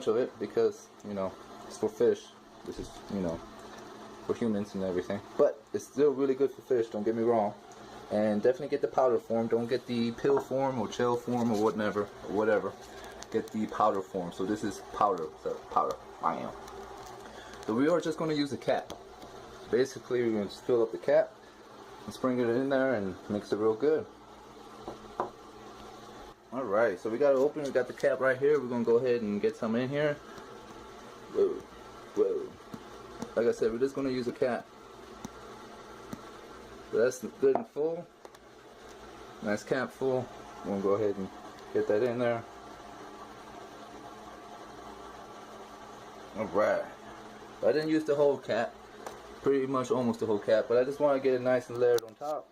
much of it because, you know, it's for fish. This is, you know, for humans and everything. But it's still really good for fish, don't get me wrong. And definitely get the powder form. Don't get the pill form or gel form or whatever. Get the powder form. So this is powder. So powder. I am. So we are just going to use a cap. Basically, we're going to fill up the cap and sprinkle it in there and mix it real good. Alright, so we got to open. We got the cap right here. We're going to go ahead and get some in here. Whoa, whoa. Like I said, we're just going to use a cap. So that's good and full. Nice cap full. I'm going to go ahead and get that in there. Alright. I didn't use the whole cap. Pretty much almost the whole cap. But I just want to get it nice and layered on top.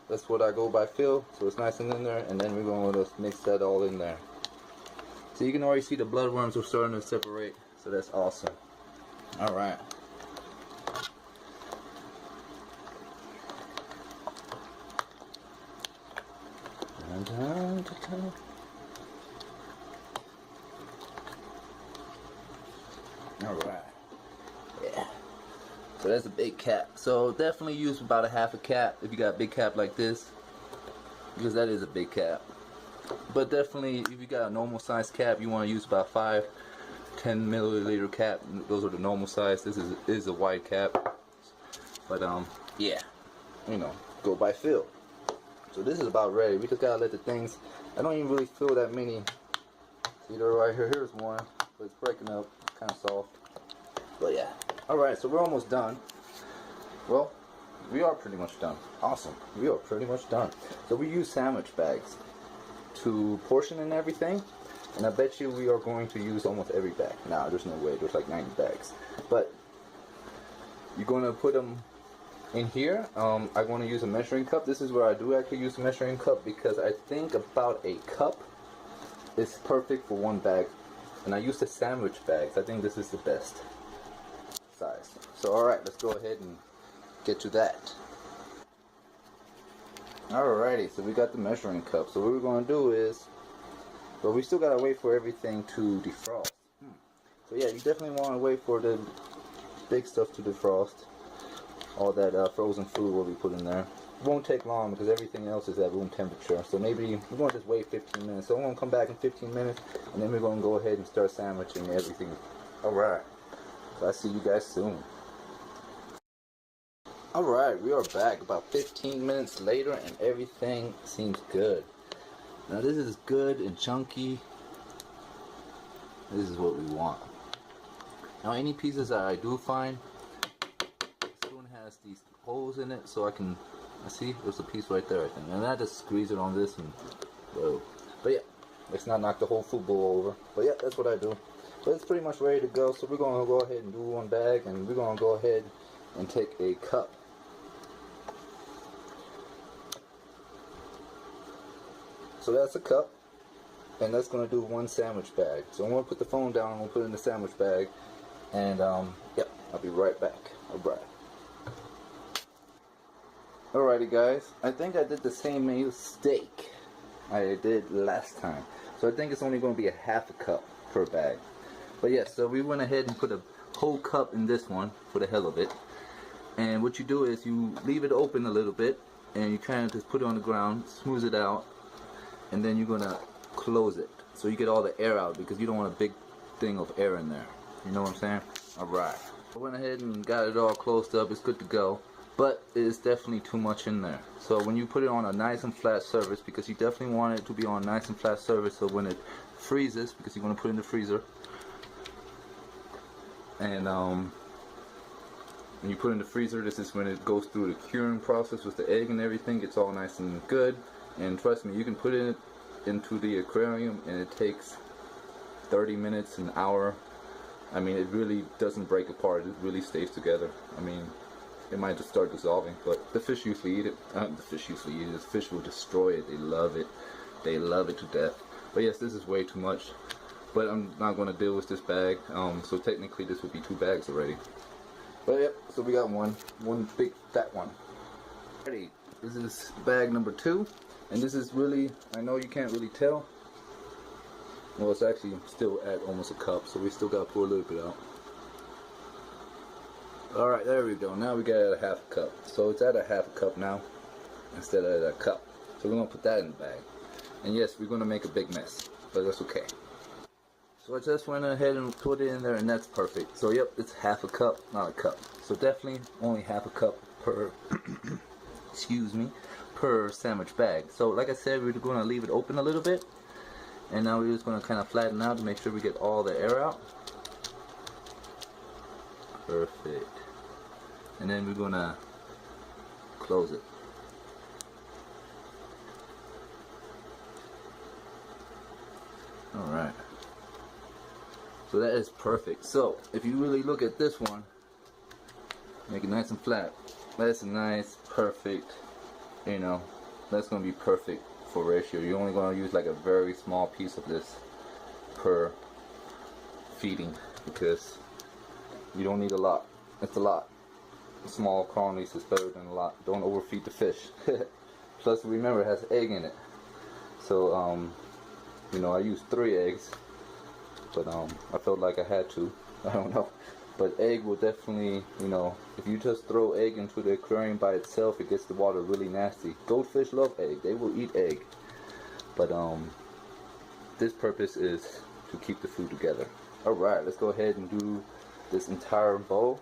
That's what I go by feel. So it's nice and in there. And then we're going to mix that all in there. So you can already see the bloodworms are starting to separate. So that's awesome. Alright. Alright. Yeah. So that's a big cap. So definitely use about a half a cap if you got a big cap like this. Because that is a big cap. But definitely if you got a normal size cap, you want to use about 10 milliliter cap. Those are the normal size. This is a wide cap. But yeah. You know, go by feel. So this is about ready. We just gotta let the things. I don't even really feel that many. See there right here. Here's one, but it's breaking up, kind of soft. But yeah. All right, so we're almost done. Well, we are pretty much done. Awesome. We are pretty much done. So we use sandwich bags to portion and everything, and I bet you we are going to use almost every bag. Nah, there's no way. There's like 90 bags, but you're gonna put them in here. I want to use a measuring cup. This is where I do actually use a measuring cup because I think about a cup is perfect for one bag, and I use the sandwich bags. I think this is the best size. So alright, let's go ahead and get to that. Alrighty, so we got the measuring cup. So what we're going to do is, but we still got to wait for everything to defrost. So yeah, you definitely want to wait for the big stuff to defrost. All that frozen food will be put in there. It won't take long because everything else is at room temperature. So maybe we're going to just wait 15 minutes. So I'm going to come back in 15 minutes and then we're going to go ahead and start sandwiching everything. Alright. So I'll see you guys soon. Alright, we are back about 15 minutes later and everything seems good. Now this is good and chunky. This is what we want. Now any pieces that I do find, has these holes in it, so I see there's a piece right there, I think, and I just squeeze it on this and whoa. But yeah, let's not knock the whole food bowl over. But yeah, that's what I do. But it's pretty much ready to go. So we're gonna go ahead and do one bag, and we're gonna go ahead and take a cup. So that's a cup, and that's gonna do one sandwich bag. So I'm gonna put the phone down. I'm gonna put it in the sandwich bag, and yep, I'll be right back. Alright. Alrighty guys, I think I did the same mistake I did last time. So I think it's only going to be a half a cup per bag. But yeah, so we went ahead and put a whole cup in this one for the hell of it. And what you do is you leave it open a little bit and you kind of just put it on the ground, smooth it out, and then you're going to close it. So you get all the air out because you don't want a big thing of air in there. You know what I'm saying? Alright. I went ahead and got it all closed up. It's good to go. But it's definitely too much in there. So when you put it on a nice and flat surface, because you definitely want it to be on a nice and flat surface, so when it freezes, because you're going to put it in the freezer, and when you put it in the freezer, this is when it goes through the curing process with the egg and everything. It's all nice and good. And trust me, you can put it into the aquarium and it takes 30 minutes, an hour. I mean, it really doesn't break apart. It really stays together. I mean, it might just start dissolving, but the fish usually eat it. The fish usually eat it. The fish will destroy it. They love it. They love it to death. But yes, this is way too much. But I'm not going to deal with this bag. So technically, this would be 2 bags already. But yep, so we got one big fat one. Ready. This is bag number 2, and this is really, I know you can't really tell, Well, it's actually still at almost a cup, so we still got to pour a little bit out. Alright, there we go. Now we got it at a half a cup. So it's at a half a cup now instead of at a cup. So we're going to put that in the bag. And yes, we're going to make a big mess, but that's okay. So I just went ahead and put it in there, and that's perfect. So yep, it's half a cup, not a cup. So definitely only half a cup per, excuse me, per sandwich bag. So like I said, we're going to leave it open a little bit. And now we're just going to kind of flatten out to make sure we get all the air out. Perfect. And then we're going to close it. Alright. So that is perfect. So if you really look at this one, make it nice and flat. That's nice, perfect, you know, that's going to be perfect for ratio. You're only going to use like a very small piece of this per feeding because you don't need a lot. It's a lot. Small quantities is better than a lot. Don't overfeed the fish. Plus remember, it has egg in it. So you know, I used 3 eggs, but I felt like I had to. I don't know. But egg will definitely, you know, if you just throw egg into the aquarium by itself, it gets the water really nasty. Goldfish love egg. They will eat egg. But this purpose is to keep the food together. Alright, let's go ahead and do this entire bowl,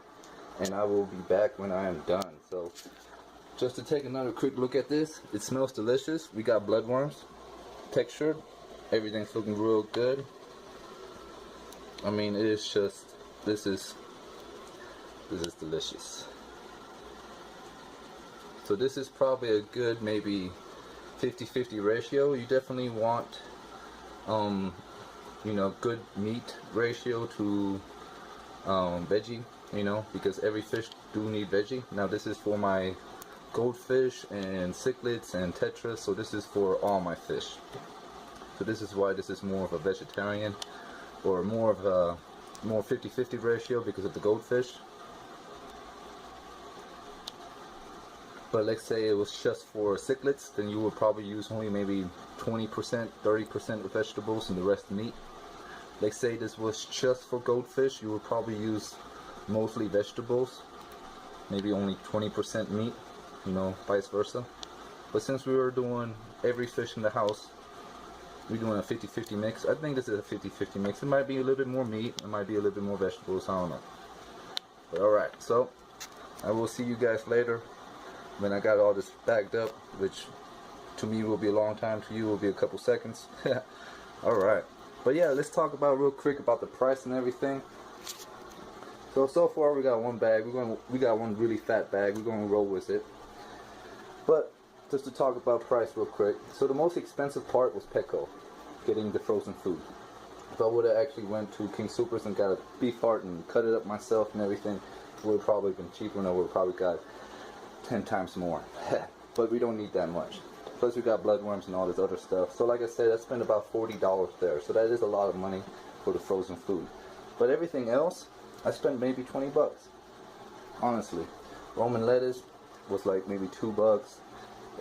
and I will be back when I am done. So just to take another quick look at this, it smells delicious. We got bloodworms textured. Everything's looking real good. I mean, it is just, this is delicious. So this is probably a good maybe 50-50 ratio. You definitely want you know, good meat ratio to veggie, you know, because every fish do need veggie. Now this is for my goldfish and cichlids and tetras, so this is for all my fish. So this is why this is more of a vegetarian, or more of a 50-50 ratio because of the goldfish. But let's say it was just for cichlids, then you would probably use only maybe 20%, 30% of vegetables and the rest meat. Let's say this was just for goldfish, you would probably use mostly vegetables, maybe only 20% meat, you know, vice versa. But since we were doing every fish in the house, we're doing a 50-50 mix. I think this is a 50-50 mix. It might be a little bit more meat, it might be a little bit more vegetables, I don't know. But alright, so I will see you guys later when I got all this bagged up, which to me will be a long time, to you will be a couple seconds. Alright, but yeah, let's talk about real quick about the price and everything. So far we got one bag. We got one really fat bag. We're going to roll with it. But just to talk about price real quick. So the most expensive part was Petco, getting the frozen food. If I would have actually went to King Soopers and got a beef heart and cut it up myself and everything, it would have probably been cheaper, and I would have probably got 10 times more. But we don't need that much. Plus we got bloodworms and all this other stuff. So like I said, I spent about $40 there. So that is a lot of money for the frozen food. But everything else, I spent maybe 20 bucks. Honestly. Roman lettuce was like maybe $2.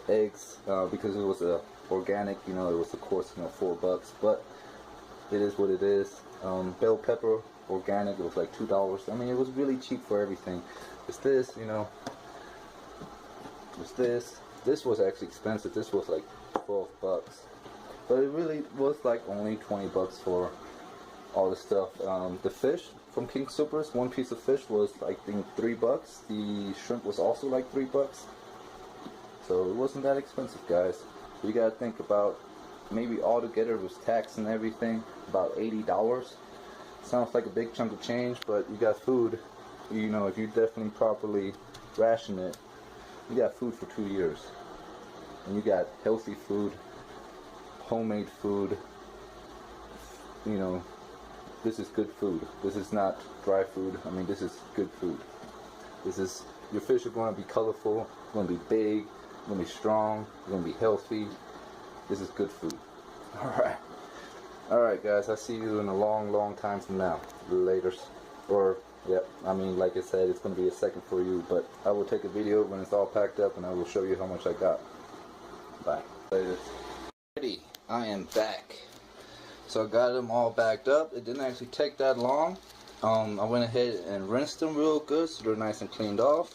Eggs, because it was organic, you know, it was of course, you know, $4. But it is what it is. Bell pepper, organic, it was like $2. I mean, it was really cheap for everything. It's this, you know. It's this. This was actually expensive. This was like 12 bucks. But it really was like only 20 bucks for all the stuff. The fish from King Soopers, one piece of fish was I think $3. The shrimp was also like $3. So it wasn't that expensive, guys. You gotta think about, maybe altogether with tax and everything, about $80. Sounds like a big chunk of change, but you got food. You know, if you definitely properly ration it, you got food for 2 years. And you got healthy food, homemade food. You know, this is good food. This is not dry food. I mean, this is good food. This is, your fish are going to be colorful, going to be big, going to be strong, going to be healthy. This is good food. Alright. Alright guys, I'll see you in a long time from now. Laters. Or, yep, I mean, like I said, it's going to be a second for you, but I will take a video when it's all packed up and I will show you how much I got. Bye. Later. Ready. I am back. So I got them all bagged up. It didn't actually take that long. I went ahead and rinsed them real good so they're nice and cleaned off.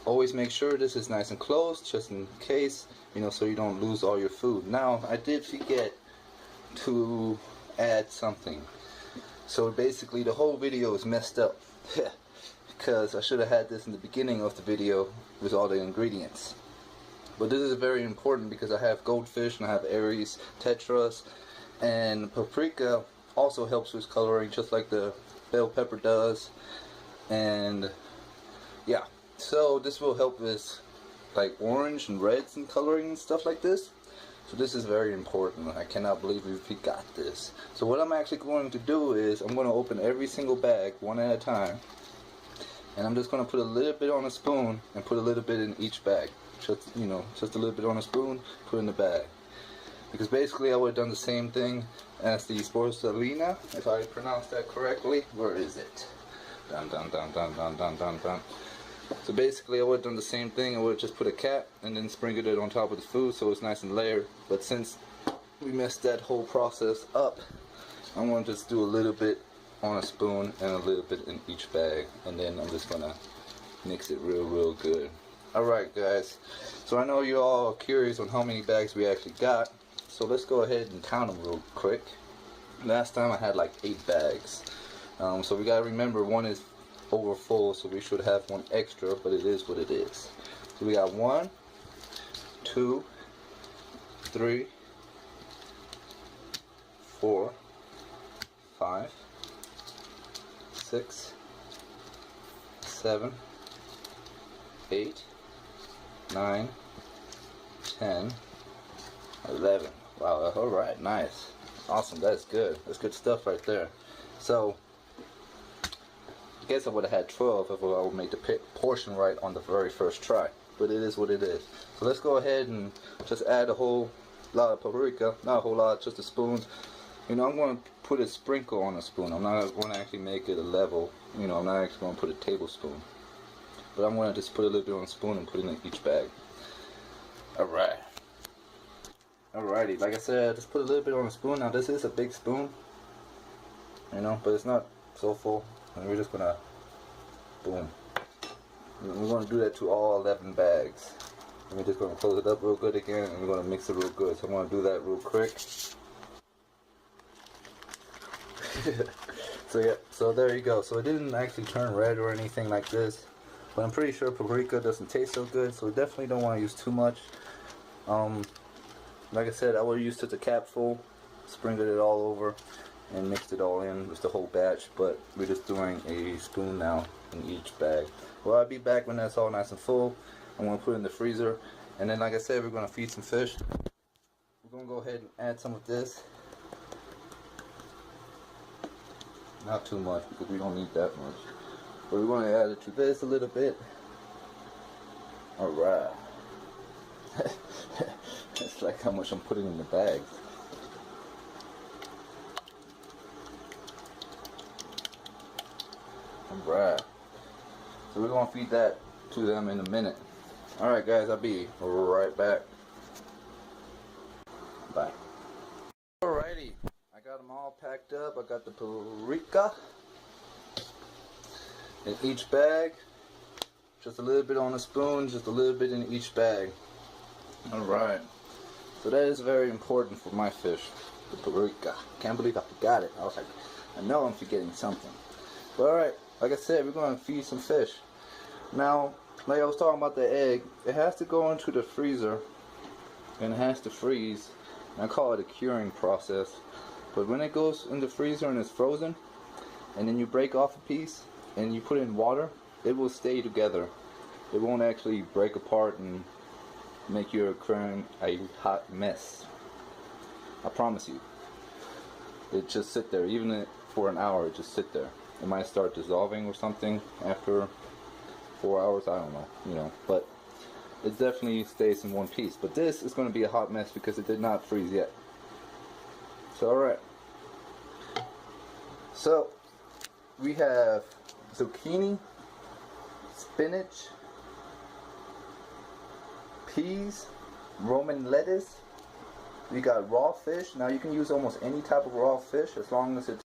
Always make sure this is nice and closed just in case, you know, so you don't lose all your food. Now, I did forget to add something. So basically the whole video is messed up because I should have had this in the beginning of the video with all the ingredients. But this is very important because I have goldfish and I have Aries, tetras, and paprika also helps with coloring just like the bell pepper does. And yeah, so this will help with like orange and reds and coloring and stuff like this. So this is very important. I cannot believe we forgot this. So what I'm actually going to do is I'm going to open every single bag one at a time, and I'm just going to put a little bit on a spoon and put a little bit in each bag. Just, you know, just a little bit on a spoon, put in the bag. Because basically I would have done the same thing as the sporcelina, if I pronounced that correctly. Where is it? Dun dun dun dun dun dun dun dun. So basically I would have done the same thing. I would have just put a cap and then sprinkled it on top of the food so it's nice and layered. But since we messed that whole process up, I'm going to just do a little bit on a spoon and a little bit in each bag. And then I'm just going to mix it real good. Alright guys, so I know you all are curious on how many bags we actually got. So let's go ahead and count them real quick. Last time I had like 8 bags. So we got to remember one is over full, so we should have one extra, but it is what it is. So we got 1, 2, 3, 4, 5, 6, 7, 8, 9, 10, 11. Wow, alright, nice. Awesome, that's good. That's good stuff right there. So I guess I would have had 12 if I would make the portion right on the very first try. But it is what it is. So let's go ahead and just add a whole lot of paprika. Not a whole lot, just a spoon. You know, I'm going to put a sprinkle on a spoon. I'm not going to actually make it a level. You know, I'm not actually going to put a tablespoon. But I'm going to just put a little bit on a spoon and put it in each bag. Alright. Alrighty, like I said, just put a little bit on a spoon. Now this is a big spoon. You know, but it's not so full. And we're just gonna, boom. We're gonna do that to all 11 bags. And we're just gonna close it up real good again, and we're gonna mix it real good. So I'm gonna do that real quick. So yeah, so there you go. So it didn't actually turn red or anything like this, but I'm pretty sure paprika doesn't taste so good, so we definitely don't want to use too much. Like I said, I would have used just a capful, sprinkled it all over, and mixed it all in with the whole batch, but we're just doing a spoon now in each bag. Well, I'll be back when that's all nice and full. I'm going to put it in the freezer, and then like I said, we're going to feed some fish. We're going to go ahead and add some of this. Not too much, because we don't need that much, but we're going to add it to this a little bit. Alright. It's like how much I'm putting in the bags. Alright. So we're going to feed that to them in a minute. Alright guys, I'll be right back. Bye. Alrighty. I got them all packed up. I got the paprika in each bag. Just a little bit on a spoon, just a little bit in each bag. Alright. So that is very important for my fish. The paprika. Can't believe I forgot it. I was like, I know I'm forgetting something. But alright. Like I said, we're going to feed some fish. Now, like I was talking about the egg, it has to go into the freezer and it has to freeze. And I call it a curing process. But when it goes in the freezer and it's frozen, and then you break off a piece and you put it in water, it will stay together. It won't actually break apart and make your aquarium a hot mess. I promise you. It just sit there, even for an hour, it just sit there. It might start dissolving or something after 4 hours, I don't know, you know, but it definitely stays in one piece. But this is going to be a hot mess because it did not freeze yet. So alright. So we have zucchini, spinach, peas, Roman lettuce, We got raw fish. Now you can use almost any type of raw fish as long as it's